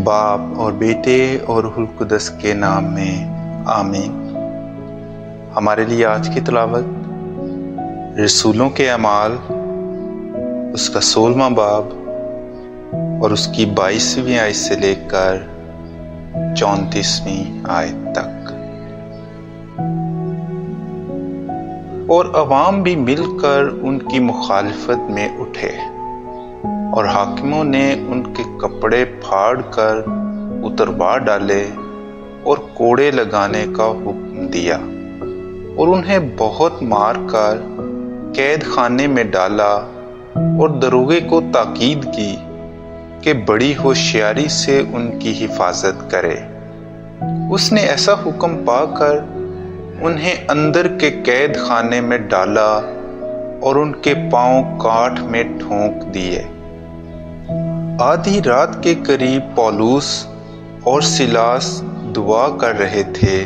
باپ اور بیٹے اور روح القدس کے نام میں آمین۔ ہمارے لیے آج کی تلاوت رسولوں کے اعمال اس کا 16واں باب اور اس کی 22ویں آیت سے لے کر 34ویں آیت تک۔ اور عوام بھی مل کر ان کی مخالفت میں اٹھے اور حاکموں نے ان کے کپڑے پھاڑ کر اتروا ڈالے اور کوڑے لگانے کا حکم دیا اور انہیں بہت مار کر قید خانے میں ڈالا اور دروغے کو تاکید کی کہ بڑی ہوشیاری سے ان کی حفاظت کرے۔ اس نے ایسا حکم پا کر انہیں اندر کے قید خانے میں ڈالا اور ان کے پاؤں کاٹھ میں ٹھونک دیے۔ آدھی رات کے قریب پولس اور سیلاس دعا کر رہے تھے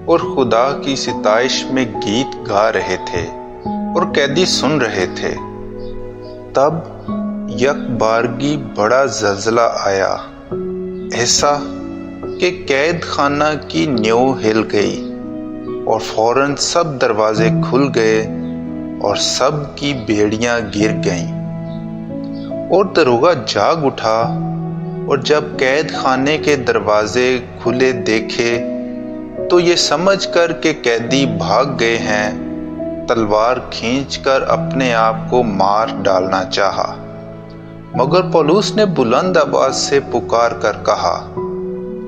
اور خدا کی ستائش میں گیت گا رہے تھے اور قیدی سن رہے تھے۔ تب یک بارگی بڑا زلزلہ آیا، ایسا کہ قید خانہ کی نیو ہل گئی اور فوراً سب دروازے کھل گئے اور سب کی بیڑیاں گر گئیں۔ اور دروغہ جاگ اٹھا اور جب قید خانے کے دروازے کھلے دیکھے تو یہ سمجھ کر کہ قیدی بھاگ گئے ہیں، تلوار کھینچ کر اپنے آپ کو مار ڈالنا چاہا۔ مگر پولس نے بلند آواز سے پکار کر کہا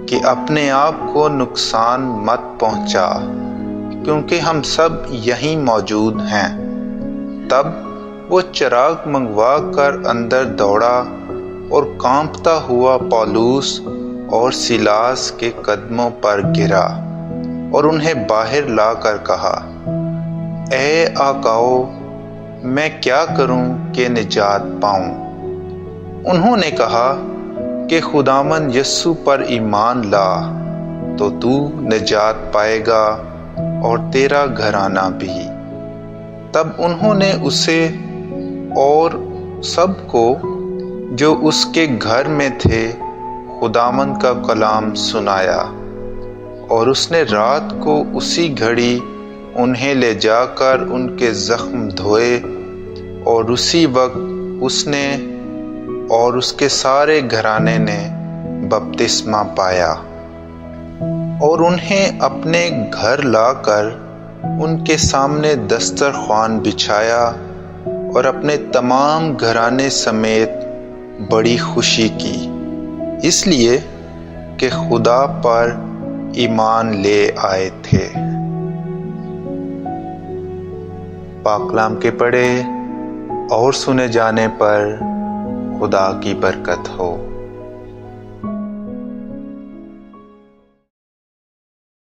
کہ اپنے آپ کو نقصان مت پہنچا، کیونکہ ہم سب یہیں موجود ہیں۔ تب وہ چراغ منگوا کر اندر دوڑا اور کانپتا ہوا پولس اور سیلاس کے قدموں پر گرا اور انہیں باہر لا کر کہا، اے آقاؤ، میں کیا کروں کہ نجات پاؤں؟ انہوں نے کہا کہ خداوند یسوع پر ایمان لا تو تو نجات پائے گا اور تیرا گھرانہ بھی۔ تب انہوں نے اسے اور سب کو جو اس کے گھر میں تھے خداوند کا کلام سنایا، اور اس نے رات کو اسی گھڑی انہیں لے جا کر ان کے زخم دھوئے، اور اسی وقت اس نے اور اس کے سارے گھرانے نے بپتسمہ پایا۔ اور انہیں اپنے گھر لا کر ان کے سامنے دسترخوان بچھایا اور اپنے تمام گھرانے سمیت بڑی خوشی کی، اس لیے کہ خدا پر ایمان لے آئے تھے۔ پاک کلام کے پڑھے اور سنے جانے پر خدا کی برکت ہو۔